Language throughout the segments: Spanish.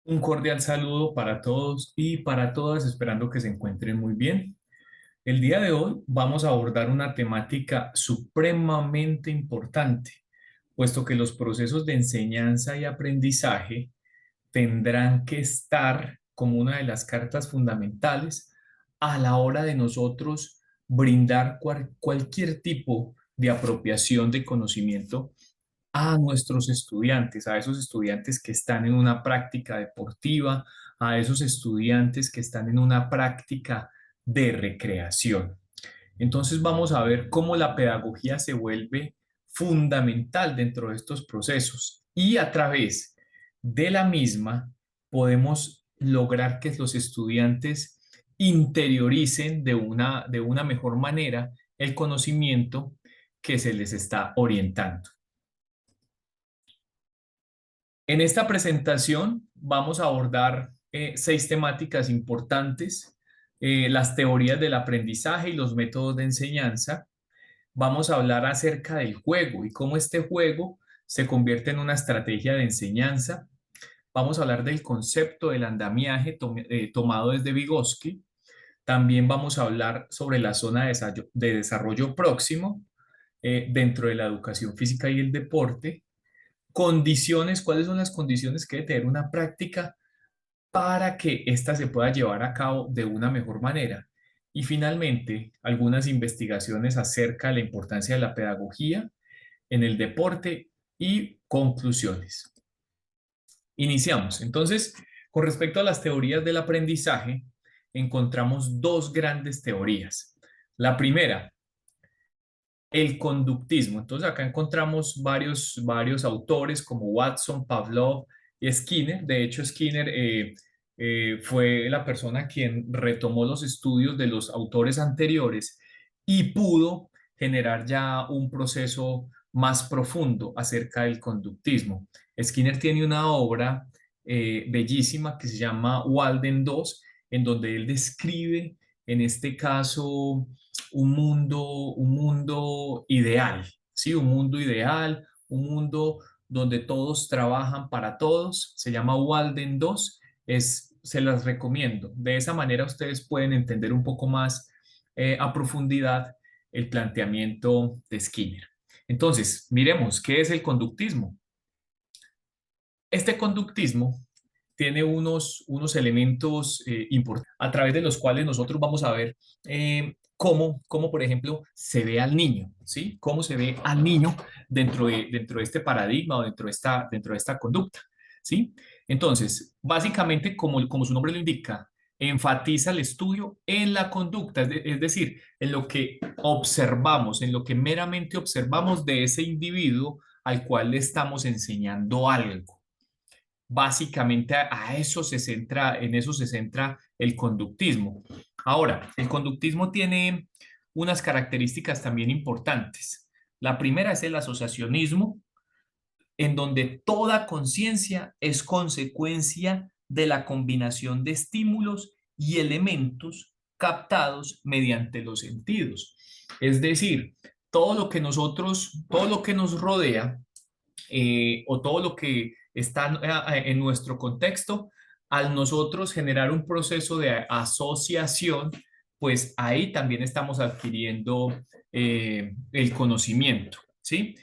Un cordial saludo para todos y para todas, esperando que se encuentren muy bien. El día de hoy vamos a abordar una temática supremamente importante, puesto que los procesos de enseñanza y aprendizaje tendrán que estar como una de las cartas fundamentales a la hora de nosotros brindar cualquier tipo de apropiación de conocimiento a nuestros estudiantes, a esos estudiantes que están en una práctica deportiva, a esos estudiantes que están en una práctica de recreación. Entonces vamos a ver cómo la pedagogía se vuelve fundamental dentro de estos procesos y a través de la misma podemos lograr que los estudiantes interioricen de una mejor manera el conocimiento que se les está orientando. En esta presentación vamos a abordar 6 temáticas importantes, las teorías del aprendizaje y los métodos de enseñanza. Vamos a hablar acerca del juego y cómo este juego se convierte en una estrategia de enseñanza. Vamos a hablar del concepto del andamiaje tomado desde Vygotsky. También vamos a hablar sobre la zona de desarrollo próximo dentro de la educación física y el deporte. Condiciones, ¿cuáles son las condiciones que debe tener una práctica para que ésta se pueda llevar a cabo de una mejor manera? Y finalmente, algunas investigaciones acerca de la importancia de la pedagogía en el deporte y conclusiones. Iniciamos. Entonces, con respecto a las teorías del aprendizaje, encontramos dos grandes teorías. La primera, el conductismo. Entonces acá encontramos varios autores como Watson, Pavlov y Skinner. De hecho, Skinner fue la persona quien retomó los estudios de los autores anteriores y pudo generar ya un proceso más profundo acerca del conductismo. Skinner tiene una obra bellísima que se llama Walden 2, en donde él describe, en este caso, un mundo ideal, ¿sí? Un mundo ideal, un mundo donde todos trabajan para todos. Se llama Walden 2. Se las recomiendo. De esa manera ustedes pueden entender un poco más a profundidad el planteamiento de Skinner. Entonces, miremos, ¿qué es el conductismo? Este conductismo tiene unos elementos importantes a través de los cuales nosotros vamos a ver cómo, por ejemplo, se ve al niño, ¿sí? Cómo se ve al niño dentro de este paradigma o dentro de esta conducta, ¿sí? Entonces, básicamente, como su nombre lo indica, enfatiza el estudio en la conducta, es decir, en lo que observamos, en lo que meramente observamos de ese individuo al cual le estamos enseñando algo. Básicamente a eso se centra, en eso se centra el conductismo. Ahora, el conductismo tiene unas características también importantes. La primera es el asociacionismo, en donde toda conciencia es consecuencia de la combinación de estímulos y elementos captados mediante los sentidos. Es decir, todo lo que nos rodea, o todo lo que está en nuestro contexto, al nosotros generar un proceso de asociación, pues ahí también estamos adquiriendo el conocimiento, ¿sí?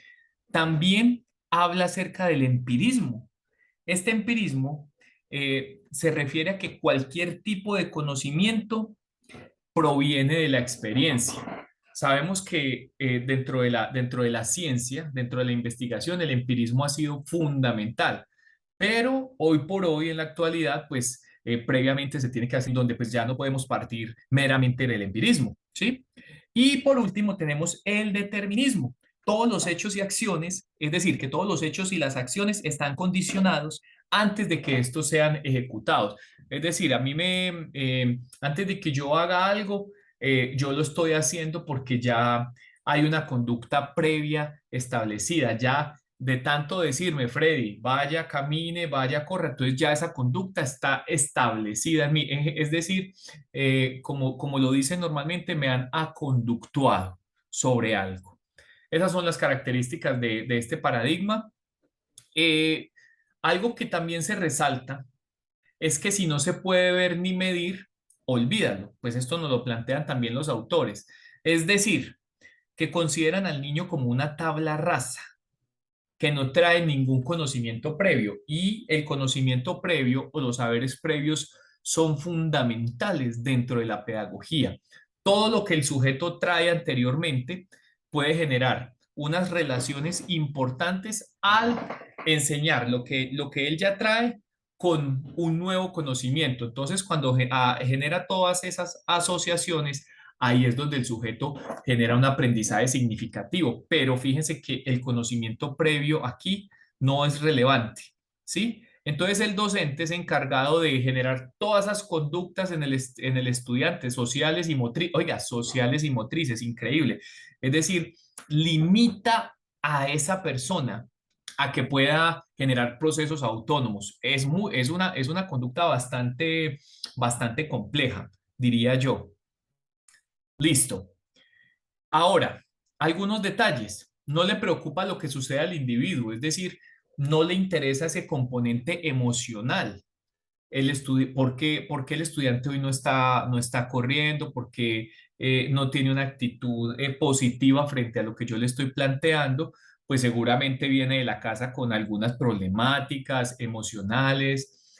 También habla acerca del empirismo. Este empirismo se refiere a que cualquier tipo de conocimiento proviene de la experiencia. Sabemos que dentro de la ciencia, dentro de la investigación, el empirismo ha sido fundamental, pero hoy por hoy, en la actualidad, pues previamente se tiene que hacer donde pues ya no podemos partir meramente del empirismo, ¿sí? Y por último tenemos el determinismo. Todos los hechos y acciones, es decir, que todos los hechos y las acciones están condicionados antes de que estos sean ejecutados. Es decir, antes de que yo haga algo, yo lo estoy haciendo porque ya hay una conducta previa establecida. Ya de tanto decirme, Freddy, vaya, camine, vaya, corra, entonces ya esa conducta está establecida en mí. Es decir, como lo dicen normalmente, me han aconductuado sobre algo. Esas son las características de este paradigma. Eh, Algo que también se resalta es que si no se puede ver ni medir, olvídalo. Pues esto nos lo plantean también los autores. Es decir, que consideran al niño como una tabla rasa que no trae ningún conocimiento previo y el conocimiento previo o los saberes previos son fundamentales dentro de la pedagogía. Todo lo que el sujeto trae anteriormente puede generar unas relaciones importantes al enseñar lo que él ya trae con un nuevo conocimiento. Entonces, cuando genera todas esas asociaciones, ahí es donde el sujeto genera un aprendizaje significativo, pero fíjense que el conocimiento previo aquí no es relevante, ¿sí? Entonces el docente es encargado de generar todas esas conductas en el estudiante, sociales y motrices, oiga, sociales y motrices, increíble. Es decir, limita a esa persona a que pueda generar procesos autónomos. Es una conducta bastante compleja, diría yo. Listo. Ahora, algunos detalles. No le preocupa lo que sucede al individuo, es decir, no le interesa ese componente emocional. ¿Por qué el estudiante hoy no está corriendo? ¿Por qué no tiene una actitud positiva frente a lo que yo le estoy planteando? Pues seguramente viene de la casa con algunas problemáticas emocionales,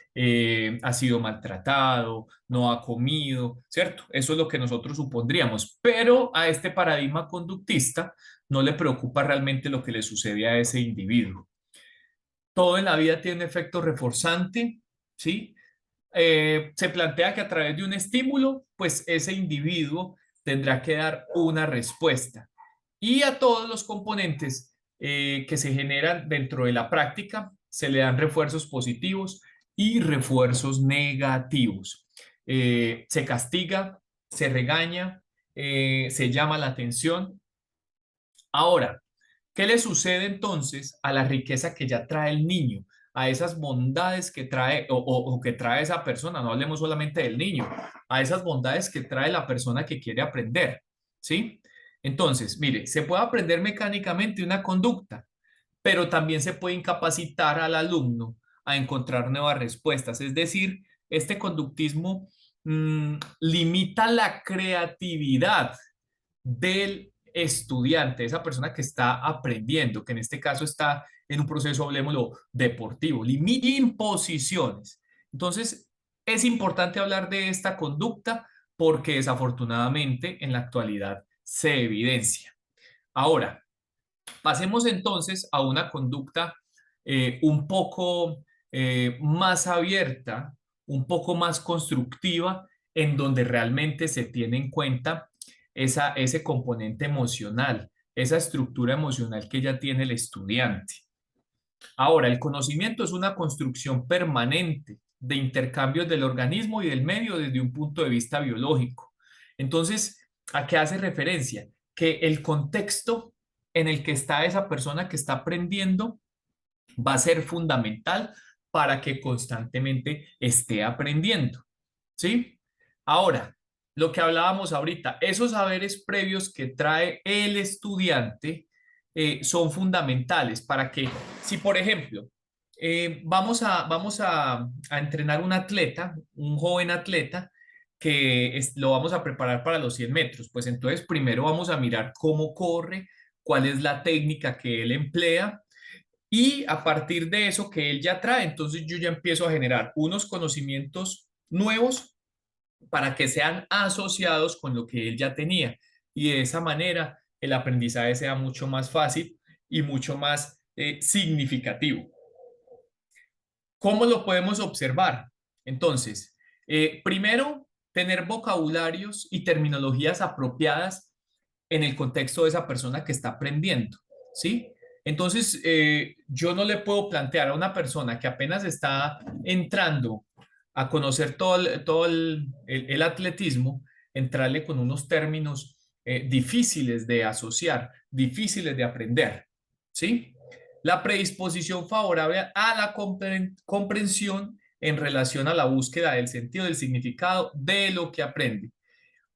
ha sido maltratado, no ha comido, ¿cierto? Eso es lo que nosotros supondríamos, pero a este paradigma conductista no le preocupa realmente lo que le sucede a ese individuo. Todo en la vida tiene un efecto reforzante, ¿sí? Se plantea que a través de un estímulo, pues ese individuo tendrá que dar una respuesta. Y a todos los componentes que se generan dentro de la práctica se le dan refuerzos positivos y refuerzos negativos. Se castiga, se regaña, se llama la atención. Ahora, ¿qué le sucede entonces a la riqueza que ya trae el niño? A esas bondades que trae o que trae esa persona, no hablemos solamente del niño, a esas bondades que trae la persona que quiere aprender, ¿sí? Entonces, mire, se puede aprender mecánicamente una conducta, pero también se puede incapacitar al alumno a encontrar nuevas respuestas. Es decir, este conductismo limita la creatividad del estudiante, esa persona que está aprendiendo, que en este caso está en un proceso, hablemoslo, deportivo, limita imposiciones. Entonces, es importante hablar de esta conducta porque desafortunadamente en la actualidad se evidencia. Ahora, pasemos entonces a una conducta un poco más abierta, un poco más constructiva, en donde realmente se tiene en cuenta ese componente emocional, esa estructura emocional que ya tiene el estudiante. Ahora, el conocimiento es una construcción permanente de intercambios del organismo y del medio desde un punto de vista biológico. Entonces, ¿a qué hace referencia? Que el contexto en el que está esa persona que está aprendiendo va a ser fundamental para que constantemente esté aprendiendo. ¿Sí? Ahora, lo que hablábamos ahorita, esos saberes previos que trae el estudiante son fundamentales para que, si por ejemplo, vamos a entrenar un atleta, un joven atleta, lo vamos a preparar para los 100 metros, pues entonces primero vamos a mirar cómo corre, cuál es la técnica que él emplea, y a partir de eso que él ya trae, entonces yo ya empiezo a generar unos conocimientos nuevos para que sean asociados con lo que él ya tenía. Y de esa manera el aprendizaje sea mucho más fácil y mucho más significativo. ¿Cómo lo podemos observar? Entonces, primero, tener vocabularios y terminologías apropiadas en el contexto de esa persona que está aprendiendo, ¿sí? Entonces, yo no le puedo plantear a una persona que apenas está entrando a conocer todo el atletismo, entrarle con unos términos difíciles de asociar, difíciles de aprender, ¿sí? La predisposición favorable a la comprensión en relación a la búsqueda del sentido, del significado de lo que aprende.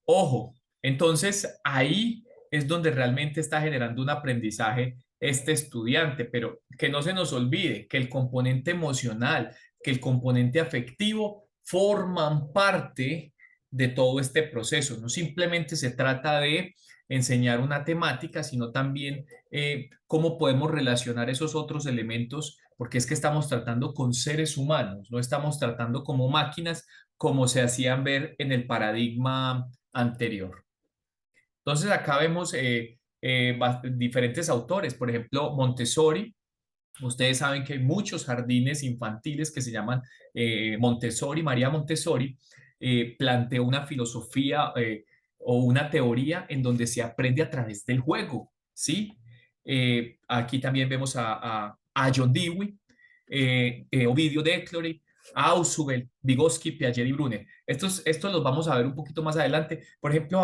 Ojo, entonces ahí es donde realmente está generando un aprendizaje este estudiante, pero que no se nos olvide que el componente emocional, que el componente afectivo forman parte de todo este proceso. No simplemente se trata de enseñar una temática, sino también cómo podemos relacionar esos otros elementos, porque es que estamos tratando con seres humanos, no estamos tratando como máquinas como se hacían ver en el paradigma anterior. Entonces acá vemos diferentes autores, por ejemplo, Montessori. Ustedes saben que hay muchos jardines infantiles que se llaman Montessori. María Montessori planteó una filosofía o una teoría en donde se aprende a través del juego, ¿sí? Aquí también vemos a John Dewey, Ovidio Decroly, Ausubel, Vygotsky, Piaget y Brunner. Estos los vamos a ver un poquito más adelante. Por ejemplo,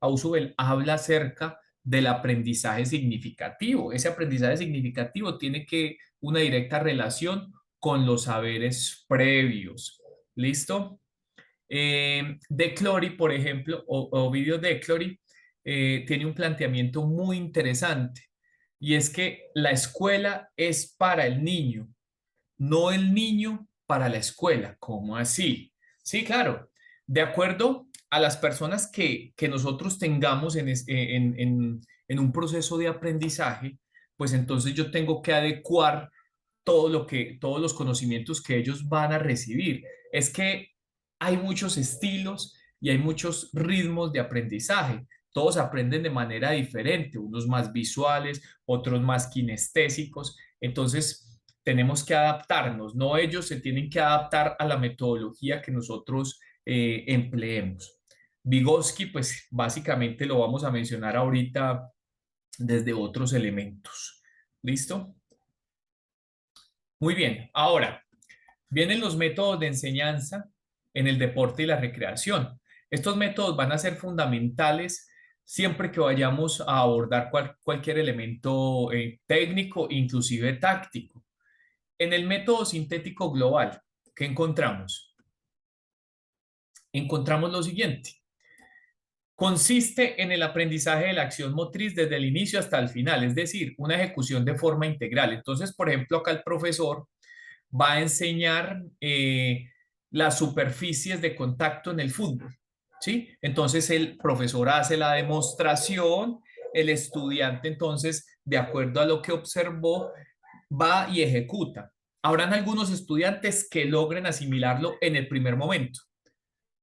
Ausubel habla acerca del aprendizaje significativo. Ese aprendizaje significativo tiene que una directa relación con los saberes previos. ¿Listo? De Clory, por ejemplo, Ovidio de Clory, tiene un planteamiento muy interesante y es que la escuela es para el niño, no el niño para la escuela. ¿Cómo así? Sí, claro. De acuerdo a las personas que nosotros tengamos en un proceso de aprendizaje, pues entonces yo tengo que adecuar todos los conocimientos que ellos van a recibir. Es que hay muchos estilos y hay muchos ritmos de aprendizaje. Todos aprenden de manera diferente, unos más visuales, otros más kinestésicos. Entonces, tenemos que adaptarnos, no ellos se tienen que adaptar a la metodología que nosotros empleemos. Vygotsky, pues básicamente lo vamos a mencionar ahorita desde otros elementos. ¿Listo? Muy bien, ahora vienen los métodos de enseñanza en el deporte y la recreación. Estos métodos van a ser fundamentales siempre que vayamos a abordar cualquier elemento técnico, inclusive táctico. En el método sintético global, ¿qué encontramos? Encontramos lo siguiente. Consiste en el aprendizaje de la acción motriz desde el inicio hasta el final, es decir, una ejecución de forma integral. Entonces, por ejemplo, acá el profesor va a enseñar las superficies de contacto en el fútbol, ¿sí? Entonces el profesor hace la demostración, el estudiante entonces, de acuerdo a lo que observó, va y ejecuta. Habrán algunos estudiantes que logren asimilarlo en el primer momento,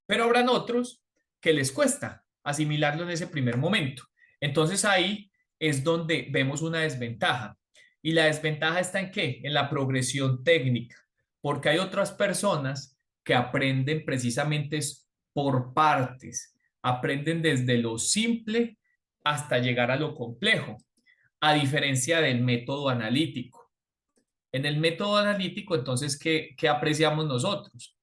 pero habrán otros que les cuesta asimilarlo en ese primer momento. Entonces ahí es donde vemos una desventaja. ¿Y la desventaja está en qué? En la progresión técnica, porque hay otras personas que aprenden precisamente por partes, aprenden desde lo simple hasta llegar a lo complejo, a diferencia del método analítico. En el método analítico, entonces, ¿qué apreciamos nosotros?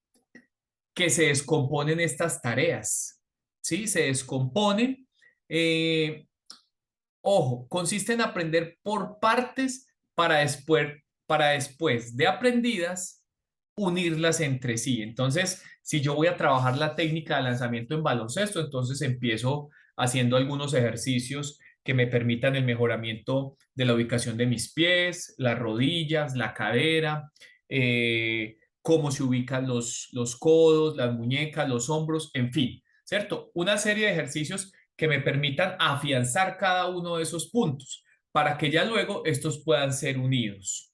Que se descomponen estas tareas, ¿sí? Se descomponen. eh, Ojo, consiste en aprender por partes para después de aprendidas, unirlas entre sí. Entonces, si yo voy a trabajar la técnica de lanzamiento en baloncesto, entonces empiezo haciendo algunos ejercicios que me permitan el mejoramiento de la ubicación de mis pies, las rodillas, la cadera, cómo se ubican los codos, las muñecas, los hombros, en fin, ¿cierto? Una serie de ejercicios que me permitan afianzar cada uno de esos puntos para que ya luego estos puedan ser unidos.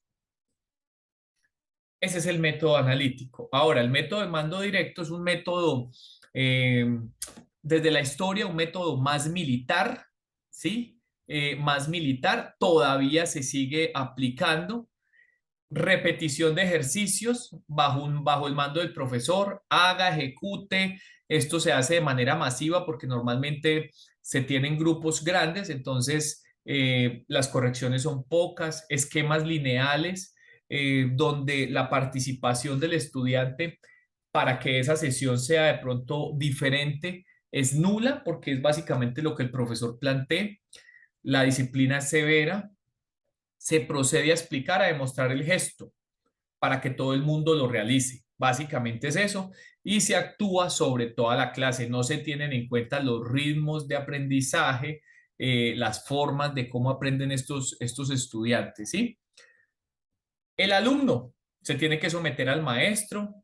Ese es el método analítico. Ahora, el método de mando directo es un método, eh, desde la historia, un método más militar, ¿sí? Más militar, todavía se sigue aplicando. Repetición de ejercicios bajo el mando del profesor, haga, ejecute. Esto se hace de manera masiva porque normalmente se tienen grupos grandes, entonces las correcciones son pocas, esquemas lineales, donde la participación del estudiante para que esa sesión sea de pronto diferente es nula porque es básicamente lo que el profesor plantea. La disciplina es severa, se procede a explicar, a demostrar el gesto para que todo el mundo lo realice. Básicamente es eso. Y se actúa sobre toda la clase. No se tienen en cuenta los ritmos de aprendizaje, las formas de cómo aprenden estos estudiantes, ¿sí? El alumno. se tiene que someter al maestro,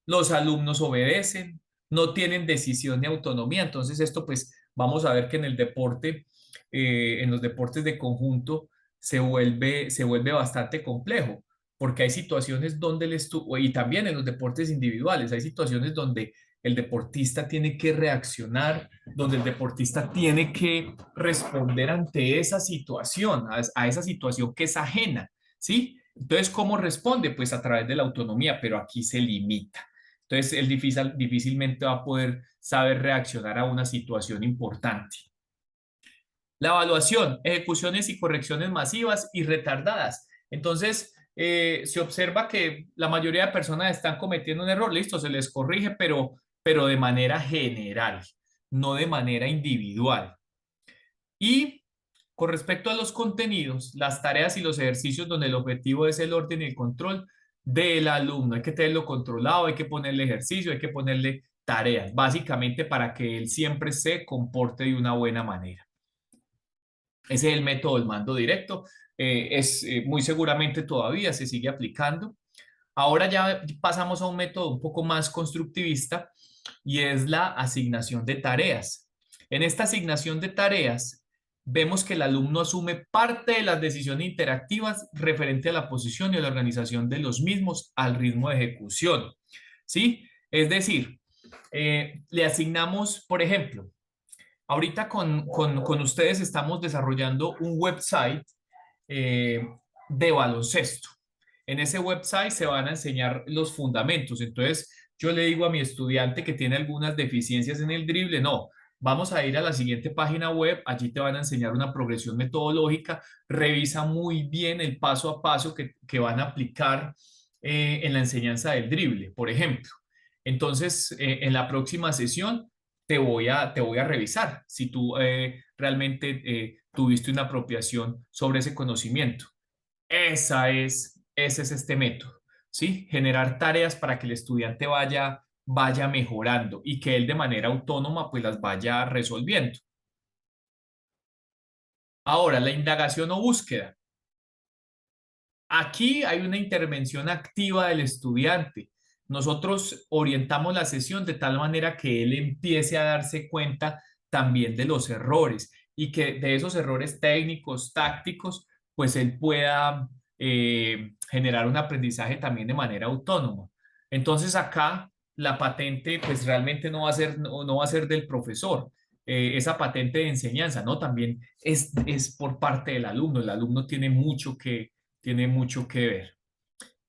los alumnos obedecen, no tienen decisión ni autonomía. Entonces esto pues vamos a ver que en el deporte, en los deportes de conjunto, se vuelve bastante complejo, porque hay situaciones donde y también en los deportes individuales, hay situaciones donde el deportista tiene que reaccionar, donde el deportista tiene que responder ante esa situación, a esa situación que es ajena, ¿sí? Entonces, ¿cómo responde? Pues a través de la autonomía, pero aquí se limita. Entonces, él difícilmente va a poder saber reaccionar a una situación importante. La evaluación, ejecuciones y correcciones masivas y retardadas. Entonces, se observa que la mayoría de personas están cometiendo un error, listo, se les corrige, pero de manera general, no de manera individual. Y con respecto a los contenidos, las tareas y los ejercicios donde el objetivo es el orden y el control del alumno. Hay que tenerlo controlado, hay que ponerle ejercicio, hay que ponerle tareas, básicamente para que él siempre se comporte de una buena manera. Ese es el método del mando directo. Muy seguramente todavía se sigue aplicando. Ahora ya pasamos a un método un poco más constructivista y es la asignación de tareas. En esta asignación de tareas, vemos que el alumno asume parte de las decisiones interactivas referente a la posición y a la organización de los mismos al ritmo de ejecución. ¿Sí? Es decir, le asignamos, por ejemplo, ahorita con ustedes estamos desarrollando un website eh, de baloncesto. En ese website se van a enseñar los fundamentos. Entonces, yo le digo a mi estudiante que tiene algunas deficiencias en el drible, no, vamos a ir a la siguiente página web, allí te van a enseñar una progresión metodológica, revisa muy bien el paso a paso que van a aplicar en la enseñanza del drible, por ejemplo. Entonces, en la próxima sesión te voy a revisar si tú realmente tuviste una apropiación sobre ese conocimiento. Ese es este método, ¿sí? Generar tareas para que el estudiante vaya mejorando y que él de manera autónoma pues las vaya resolviendo. Ahora, la indagación o búsqueda. Aquí hay una intervención activa del estudiante. Nosotros orientamos la sesión de tal manera que él empiece a darse cuenta también de los errores y que de esos errores técnicos, tácticos, pues él pueda generar un aprendizaje también de manera autónoma. Entonces acá la patente pues realmente no va a ser del profesor. Esa patente de enseñanza, ¿no? También es por parte del alumno. El alumno tiene mucho que ver.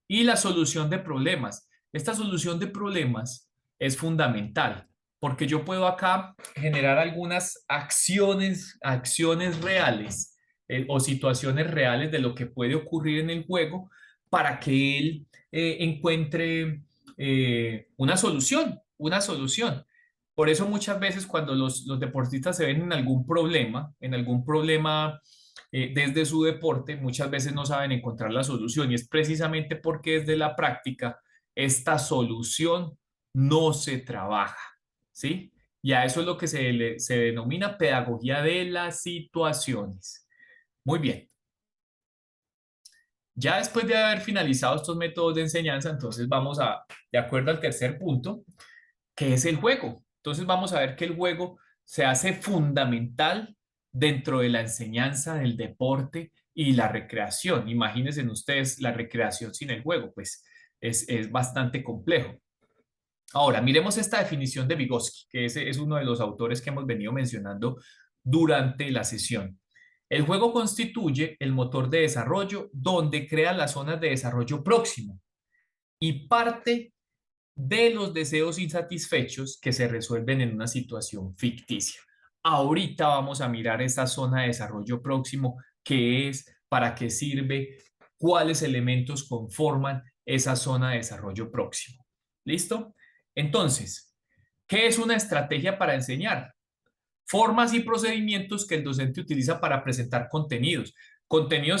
Y la solución de problemas. Esta solución de problemas es fundamental porque yo puedo acá generar algunas acciones reales o situaciones reales de lo que puede ocurrir en el juego para que él encuentre una solución, una solución. Por eso muchas veces cuando los deportistas se ven en algún problema desde su deporte, muchas veces no saben encontrar la solución y es precisamente porque desde la práctica esta solución no se trabaja, ¿sí? Y a eso es lo que se denomina pedagogía de las situaciones. Muy bien. Ya después de haber finalizado estos métodos de enseñanza, entonces de acuerdo al tercer punto, que es el juego. Entonces vamos a ver que el juego se hace fundamental dentro de la enseñanza del deporte y la recreación. Imagínense ustedes la recreación sin el juego, pues es bastante complejo. Ahora, miremos esta definición de Vygotsky, que ese es uno de los autores que hemos venido mencionando durante la sesión. El juego constituye el motor de desarrollo donde crea las zonas de desarrollo próximo y parte de los deseos insatisfechos que se resuelven en una situación ficticia. Ahorita vamos a mirar esa zona de desarrollo próximo, qué es, para qué sirve, cuáles elementos conforman esa zona de desarrollo próximo. ¿Listo? Entonces, ¿qué es una estrategia para enseñar? Formas y procedimientos que el docente utiliza para presentar contenidos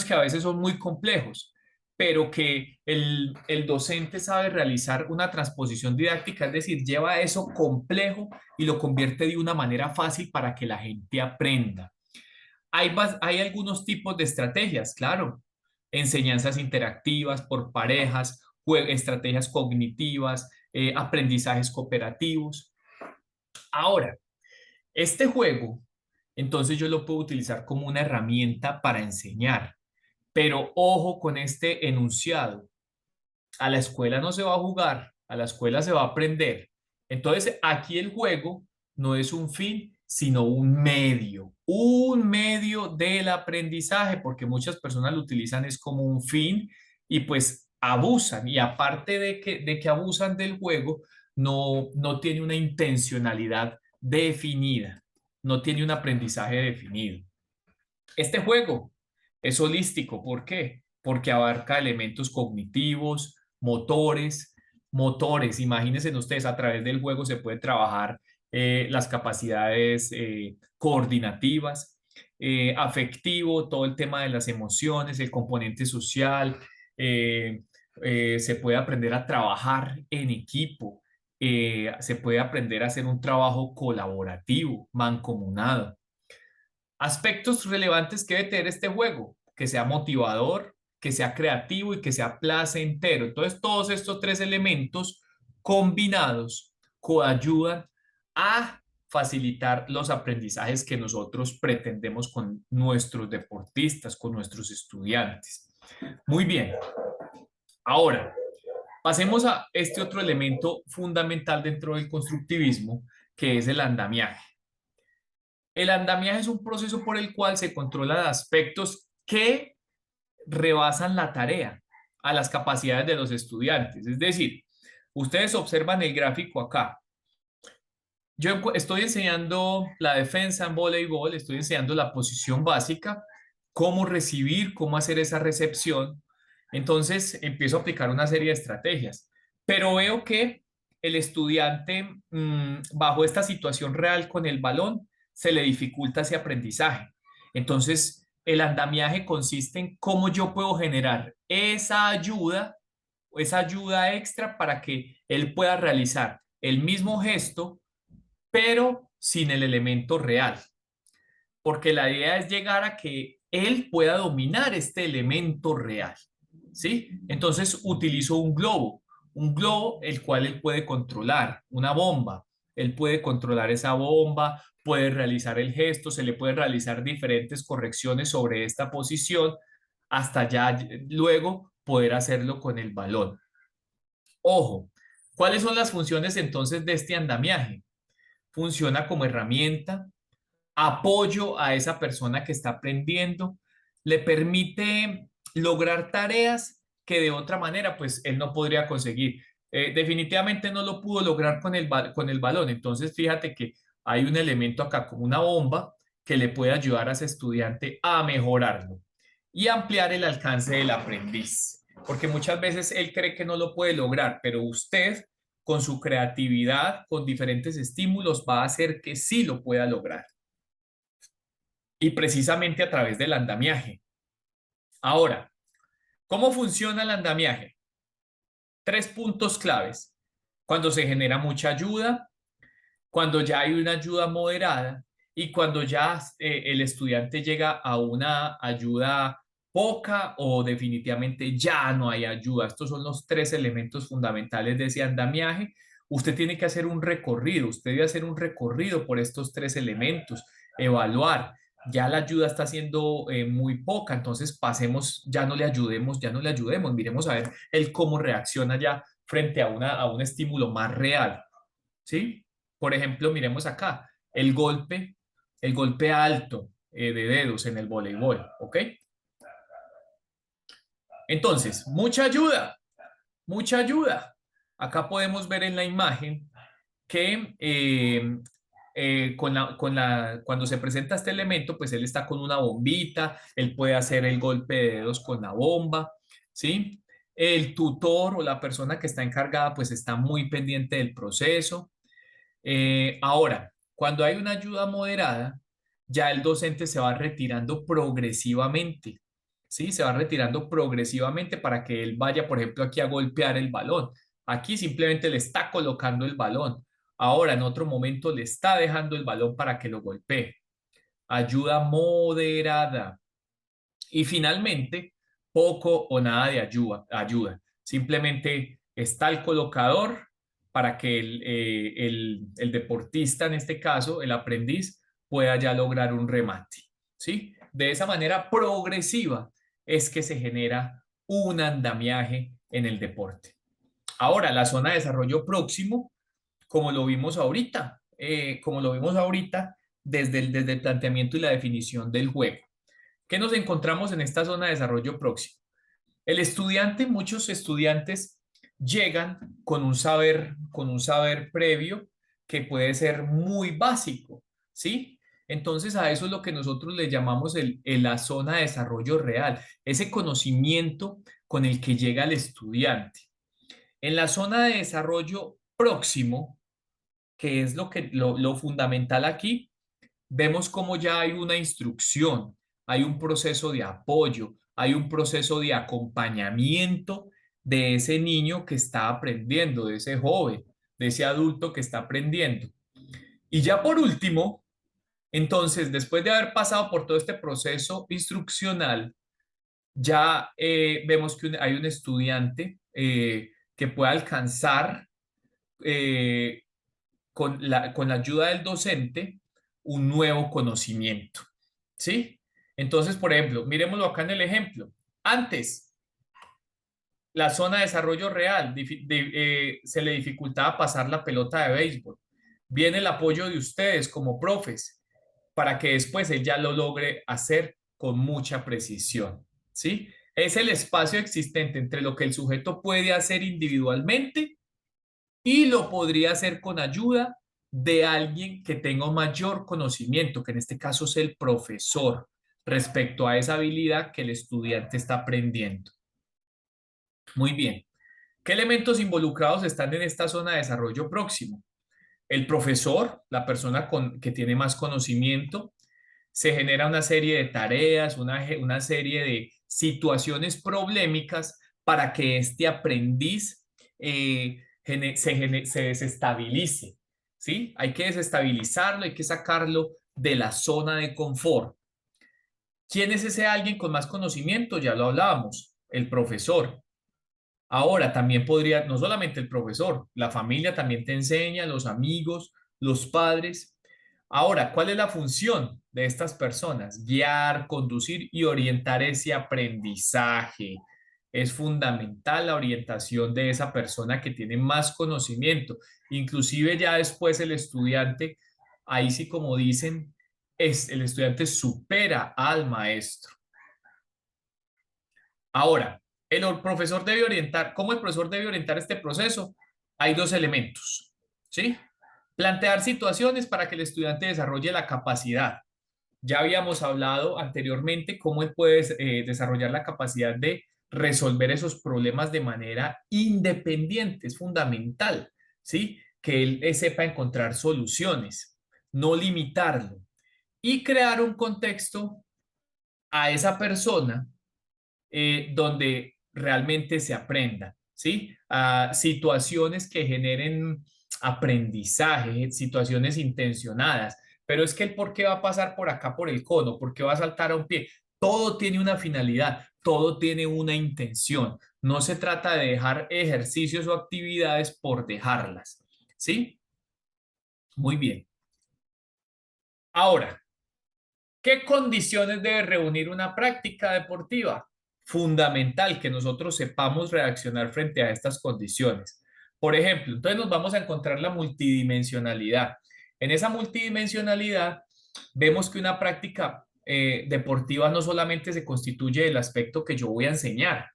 que a veces son muy complejos, pero que el docente sabe realizar una transposición didáctica, es decir, lleva eso complejo y lo convierte de una manera fácil para que la gente aprenda. Hay algunos tipos de estrategias, claro, enseñanzas interactivas por parejas, estrategias cognitivas, aprendizajes cooperativos. Ahora, este juego, entonces yo lo puedo utilizar como una herramienta para enseñar, pero ojo con este enunciado. A la escuela no se va a jugar, a la escuela se va a aprender. Entonces, aquí el juego no es un fin, sino un medio del aprendizaje, porque muchas personas lo utilizan es como un fin y pues abusan. Y aparte de que abusan del juego, no tiene una intencionalidad definida, no tiene un aprendizaje definido. Este juego es holístico. ¿Por qué? Porque abarca elementos cognitivos, motores. Imagínense ustedes, a través del juego se puede trabajar las capacidades coordinativas, afectivo, todo el tema de las emociones, el componente social. eh, Se puede aprender a trabajar en equipo. Se puede aprender a hacer un trabajo colaborativo, mancomunado. Aspectos relevantes que debe tener este juego: que sea motivador, que sea creativo y que sea placentero. Entonces, todos estos tres elementos combinados coayudan a facilitar los aprendizajes que nosotros pretendemos con nuestros deportistas, con nuestros estudiantes. Muy bien. Ahora, pasemos a este otro elemento fundamental dentro del constructivismo, que es el andamiaje. El andamiaje es un proceso por el cual se controlan aspectos que rebasan la tarea a las capacidades de los estudiantes. Es decir, ustedes observan el gráfico acá. Yo estoy enseñando la defensa en voleibol, estoy enseñando la posición básica, cómo recibir, cómo hacer esa recepción. Entonces empiezo a aplicar una serie de estrategias, pero veo que el estudiante, bajo esta situación real con el balón, se le dificulta ese aprendizaje. Entonces, el andamiaje consiste en cómo yo puedo generar esa ayuda extra para que él pueda realizar el mismo gesto pero sin el elemento real, porque la idea es llegar a que él pueda dominar este elemento real, ¿sí? Entonces utilizo un globo el cual él puede controlar, una bomba, él puede controlar esa bomba, puede realizar el gesto, se le pueden realizar diferentes correcciones sobre esta posición hasta ya luego poder hacerlo con el balón. Ojo, ¿cuáles son las funciones entonces de este andamiaje? Funciona como herramienta, apoyo a esa persona que está aprendiendo, le permite lograr tareas que de otra manera pues él no podría conseguir. Definitivamente no lo pudo lograr con el balón, entonces fíjate que hay un elemento acá como una bomba que le puede ayudar a ese estudiante a mejorarlo y ampliar el alcance del aprendiz, porque muchas veces él cree que no lo puede lograr, pero usted con su creatividad, con diferentes estímulos, va a hacer que sí lo pueda lograr. Y precisamente a través del andamiaje. Ahora, ¿cómo funciona el andamiaje? Tres puntos claves. Cuando se genera mucha ayuda, cuando ya hay una ayuda moderada y cuando ya el estudiante llega a una ayuda poca o definitivamente ya no hay ayuda. Estos son los tres elementos fundamentales de ese andamiaje. Usted tiene que hacer un recorrido, usted debe hacer un recorrido por estos tres elementos, evaluar. Ya la ayuda está siendo muy poca, entonces pasemos, ya no le ayudemos, miremos a ver el cómo reacciona ya frente a un estímulo más real, ¿sí? Por ejemplo, miremos acá, el golpe alto de dedos en el voleibol, ¿ok? Entonces, mucha ayuda, mucha ayuda. Acá podemos ver en la imagen que cuando se presenta este elemento, pues él está con una bombita, él puede hacer el golpe de dedos con la bomba, ¿sí? El tutor o la persona que está encargada, pues está muy pendiente del proceso. Ahora, cuando hay una ayuda moderada, ya el docente se va retirando progresivamente, ¿sí? Se va retirando progresivamente para que él vaya, por ejemplo, aquí a golpear el balón. Aquí simplemente le está colocando el balón. Ahora, en otro momento, le está dejando el balón para que lo golpee. Ayuda moderada. Y finalmente, poco o nada de ayuda. Simplemente está el colocador para que el deportista, en este caso, el aprendiz, pueda ya lograr un remate, ¿sí? De esa manera progresiva es que se genera un andamiaje en el deporte. Ahora, la zona de desarrollo próximo, como lo vimos ahorita, desde el planteamiento y la definición del juego. ¿Qué nos encontramos en esta zona de desarrollo próximo? El estudiante, muchos estudiantes llegan con un saber previo que puede ser muy básico, ¿sí? Entonces a eso es lo que nosotros le llamamos la zona de desarrollo real, ese conocimiento con el que llega el estudiante. En la zona de desarrollo próximo, que es lo fundamental aquí, vemos cómo ya hay una instrucción, hay un proceso de apoyo, hay un proceso de acompañamiento de ese niño que está aprendiendo, de ese joven, de ese adulto que está aprendiendo. Y ya por último, entonces, después de haber pasado por todo este proceso instruccional, ya vemos que hay un estudiante que puede alcanzar eh, con la ayuda del docente un nuevo conocimiento, ¿sí? Entonces, por ejemplo, miremoslo acá en el ejemplo. Antes, la zona de desarrollo real se le dificultaba pasar la pelota de béisbol. Viene el apoyo de ustedes como profes para que después él ya lo logre hacer con mucha precisión, ¿sí? Es el espacio existente entre lo que el sujeto puede hacer individualmente y lo podría hacer con ayuda de alguien que tenga un mayor conocimiento, que en este caso es el profesor, respecto a esa habilidad que el estudiante está aprendiendo. Muy bien. ¿Qué elementos involucrados están en esta zona de desarrollo próximo? El profesor, la persona que tiene más conocimiento, se genera una serie de tareas, una serie de situaciones problemáticas para que este aprendiz se desestabilice, ¿sí? Hay que desestabilizarlo, hay que sacarlo de la zona de confort. ¿Quién es ese alguien con más conocimiento? Ya lo hablábamos, el profesor. Ahora, también podría, no solamente el profesor, la familia también te enseña, los amigos, los padres. Ahora, ¿cuál es la función de estas personas? Guiar, conducir y orientar ese aprendizaje. Es fundamental la orientación de esa persona que tiene más conocimiento. Inclusive ya después el estudiante, ahí sí como dicen, el estudiante supera al maestro. Ahora, el profesor debe orientar, ¿cómo el profesor debe orientar este proceso? Hay dos elementos, ¿sí? Plantear situaciones para que el estudiante desarrolle la capacidad. Ya habíamos hablado anteriormente cómo él puede desarrollar la capacidad de resolver esos problemas de manera independiente. Es fundamental, ¿sí? Que él sepa encontrar soluciones, no limitarlo y crear un contexto a esa persona donde realmente se aprenda, ¿sí? Situaciones que generen aprendizaje, situaciones intencionadas, pero es que el por qué va a pasar por acá por el cono, por qué va a saltar a un pie, todo tiene una finalidad, todo tiene una intención. No se trata de dejar ejercicios o actividades por dejarlas, ¿sí? Muy bien. Ahora, ¿qué condiciones debe reunir una práctica deportiva? Fundamental que nosotros sepamos reaccionar frente a estas condiciones. Por ejemplo, entonces nos vamos a encontrar la multidimensionalidad. En esa multidimensionalidad vemos que una práctica deportiva no solamente se constituye del aspecto que yo voy a enseñar,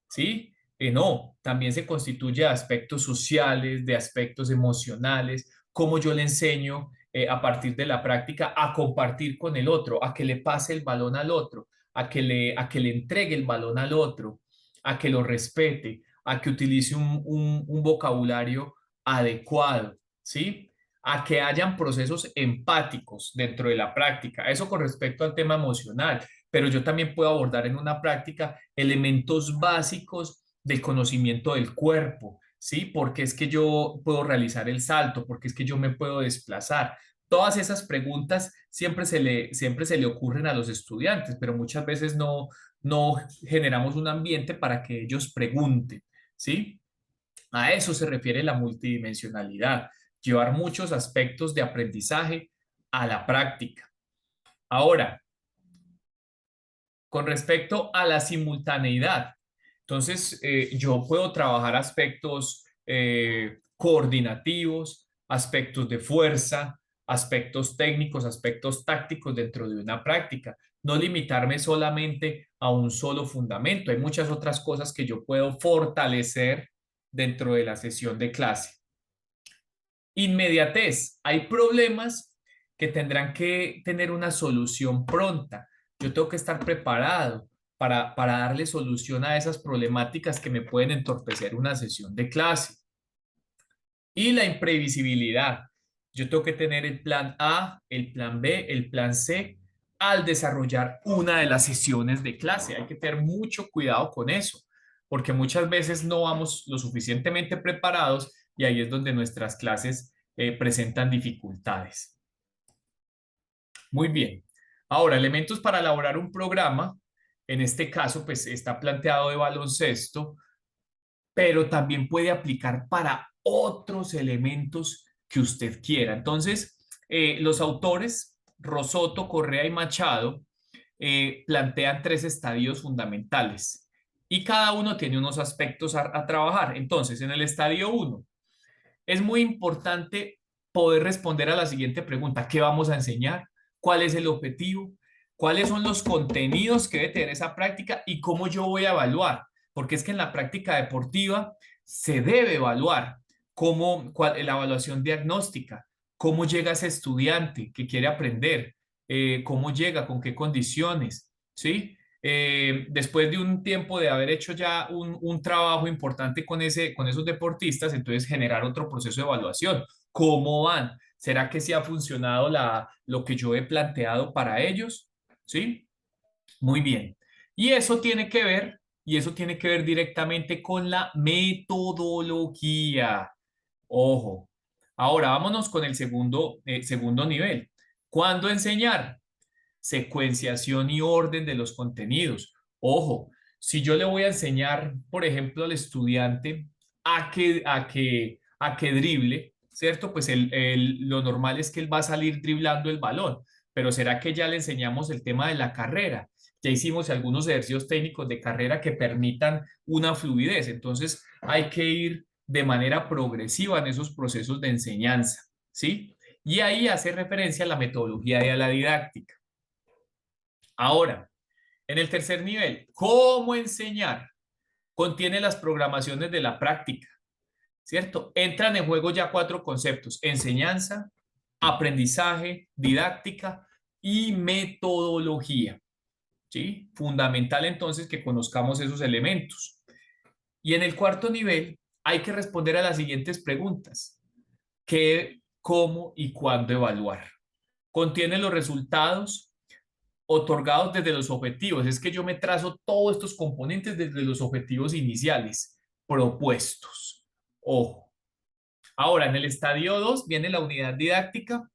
¿sí? No, también se constituye de aspectos sociales, de aspectos emocionales, cómo yo le enseño a partir de la práctica a compartir con el otro, a que le pase el balón al otro, a que le entregue el balón al otro, a que lo respete, a que utilice un vocabulario adecuado, ¿sí? A que hayan procesos empáticos dentro de la práctica. Eso con respecto al tema emocional, pero yo también puedo abordar en una práctica elementos básicos del conocimiento del cuerpo, ¿sí? Porque es que yo puedo realizar el salto, porque es que yo me puedo desplazar. Todas esas preguntas siempre se le ocurren a los estudiantes, pero muchas veces no generamos un ambiente para que ellos pregunten. ¿sí? A eso se refiere la multidimensionalidad, llevar muchos aspectos de aprendizaje a la práctica. Ahora, con respecto a la simultaneidad, entonces yo puedo trabajar aspectos coordinativos, aspectos de fuerza, aspectos técnicos, aspectos tácticos dentro de una práctica, no limitarme solamente a un solo fundamento. Hay muchas otras cosas que yo puedo fortalecer dentro de la sesión de clase. Inmediatez. Hay problemas que tendrán que tener una solución pronta. Yo tengo que estar preparado para darle solución a esas problemáticas que me pueden entorpecer una sesión de clase. Y la imprevisibilidad. Yo tengo que tener el plan A, el plan B, el plan C al desarrollar una de las sesiones de clase. Hay que tener mucho cuidado con eso, porque muchas veces no vamos lo suficientemente preparados y ahí es donde nuestras clases presentan dificultades. Muy bien. Ahora, elementos para elaborar un programa. En este caso, pues está planteado de baloncesto, pero también puede aplicar para otros elementos que usted quiera. Entonces, los autores, Rosoto, Correa y Machado, plantean tres estadios fundamentales y cada uno tiene unos aspectos a trabajar. Entonces, en el estadio 1, es muy importante poder responder a la siguiente pregunta: ¿qué vamos a enseñar? ¿Cuál es el objetivo? ¿Cuáles son los contenidos que debe tener esa práctica y cómo yo voy a evaluar? Porque es que en la práctica deportiva se debe evaluar la evaluación diagnóstica, cómo llega ese estudiante que quiere aprender, cómo llega, con qué condiciones, ¿sí? Después de un tiempo de haber hecho ya un trabajo importante con esos deportistas, entonces generar otro proceso de evaluación. ¿Cómo van? ¿Será que sí ha funcionado lo que yo he planteado para ellos? ¿Sí? Muy bien. Y eso tiene que ver, y eso tiene que ver directamente con la metodología. Ojo. Ahora vámonos con el segundo nivel. ¿Cuándo enseñar? Secuenciación y orden de los contenidos. Ojo, si yo le voy a enseñar, por ejemplo, al estudiante a que drible, ¿cierto? Pues lo normal es que él va a salir driblando el balón, pero ¿será que ya le enseñamos el tema de la carrera? Ya hicimos algunos ejercicios técnicos de carrera que permitan una fluidez, entonces hay que ir de manera progresiva en esos procesos de enseñanza, ¿sí? Y ahí hace referencia a la metodología y a la didáctica. Ahora, en el tercer nivel, ¿cómo enseñar? Contiene las programaciones de la práctica, ¿cierto? Entran en juego ya cuatro conceptos: enseñanza, aprendizaje, didáctica y metodología, ¿sí? Fundamental entonces que conozcamos esos elementos. Y en el cuarto nivel hay que responder a las siguientes preguntas: ¿qué, cómo y cuándo evaluar? Contiene los resultados otorgados desde los objetivos. Es que yo me trazo todos estos componentes desde los objetivos iniciales propuestos. Ojo. Ahora, en el estadio 2 viene la unidad didáctica.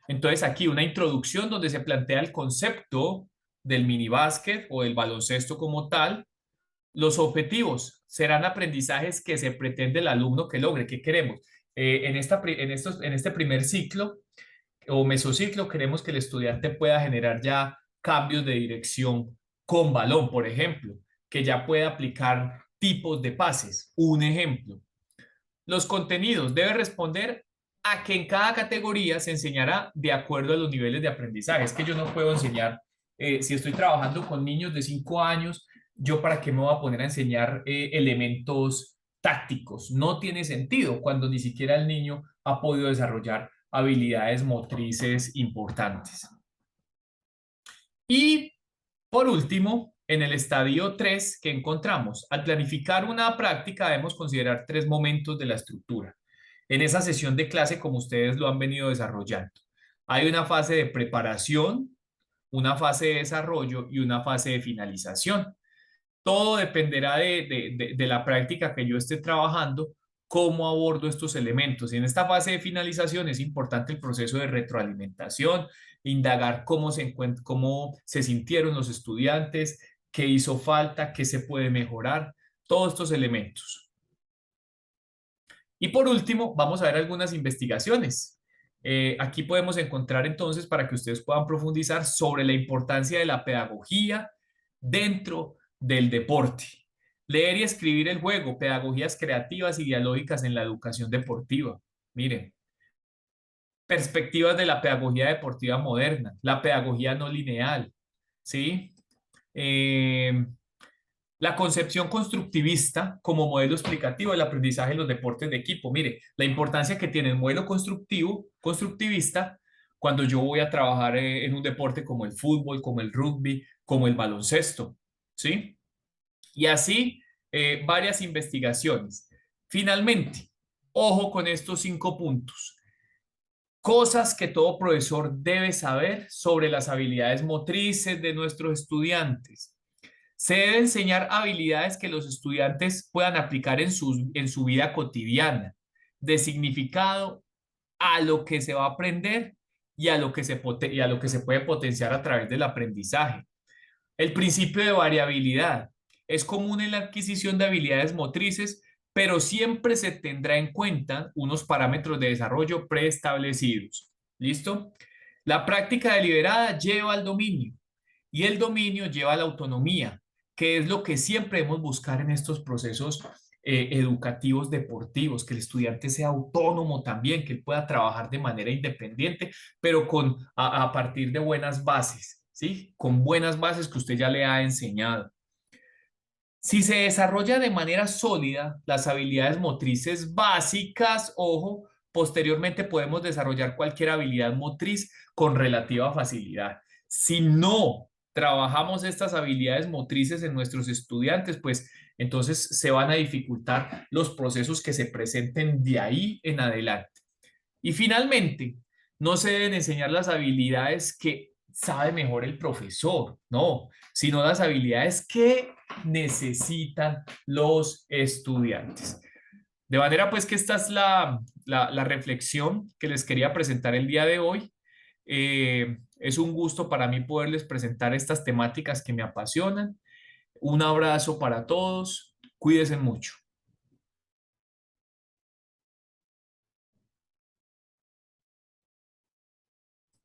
Entonces, aquí una introducción donde se plantea el concepto del minibásquet o del baloncesto como tal. Los objetivos serán aprendizajes que se pretende el alumno que logre. ¿Qué queremos? En este primer ciclo o mesociclo, queremos que el estudiante pueda generar ya cambios de dirección con balón, por ejemplo, que ya pueda aplicar tipos de pases. Un ejemplo. Los contenidos debe responder a que en cada categoría se enseñará de acuerdo a los niveles de aprendizaje. Es que yo no puedo enseñar, si estoy trabajando con niños de 5 años, yo para qué me voy a poner a enseñar elementos tácticos. No tiene sentido cuando ni siquiera el niño ha podido desarrollar habilidades motrices importantes. Y por último, en el estadio 3 que encontramos, al planificar una práctica debemos considerar tres momentos de la estructura. En esa sesión de clase, como ustedes lo han venido desarrollando, hay una fase de preparación, una fase de desarrollo y una fase de finalización. Todo dependerá de la práctica que yo esté trabajando, cómo abordo estos elementos. Y en esta fase de finalización es importante el proceso de retroalimentación, indagar cómo se sintieron los estudiantes, qué hizo falta, qué se puede mejorar, todos estos elementos. Y por último, vamos a ver algunas investigaciones. Aquí podemos encontrar entonces para que ustedes puedan profundizar sobre la importancia de la pedagogía dentro del deporte. Leer y escribir el juego, pedagogías creativas y dialógicas en la educación deportiva. Miren, perspectivas de la pedagogía deportiva moderna, la pedagogía no lineal, ¿sí? Eh, la concepción constructivista como modelo explicativo del aprendizaje en los deportes de equipo. Mire, la importancia que tiene el modelo constructivista cuando yo voy a trabajar en un deporte como el fútbol, como el rugby, como el baloncesto, ¿sí? Y así varias investigaciones. Finalmente, ojo con estos 5 puntos. Cosas que todo profesor debe saber sobre las habilidades motrices de nuestros estudiantes. Se debe enseñar habilidades que los estudiantes puedan aplicar en su vida cotidiana, de significado a lo que se va a aprender y a lo que y a lo que se puede potenciar a través del aprendizaje. El principio de variabilidad es común en la adquisición de habilidades motrices, pero siempre se tendrá en cuenta unos parámetros de desarrollo preestablecidos. ¿Listo? La práctica deliberada lleva al dominio y el dominio lleva a la autonomía, que es lo que siempre debemos buscar en estos procesos educativos deportivos, que el estudiante sea autónomo también, que él pueda trabajar de manera independiente, pero a partir de buenas bases, ¿sí? Con buenas bases que usted ya le ha enseñado. Si se desarrolla de manera sólida las habilidades motrices básicas, ojo, posteriormente podemos desarrollar cualquier habilidad motriz con relativa facilidad. Si no trabajamos estas habilidades motrices en nuestros estudiantes, pues entonces se van a dificultar los procesos que se presenten de ahí en adelante. Y finalmente, no se deben enseñar las habilidades que sabe mejor el profesor, no, sino las habilidades que necesitan los estudiantes. De manera pues que esta es la reflexión que les quería presentar el día de hoy. Es un gusto para mí poderles presentar estas temáticas que me apasionan. Un abrazo para todos. Cuídense mucho.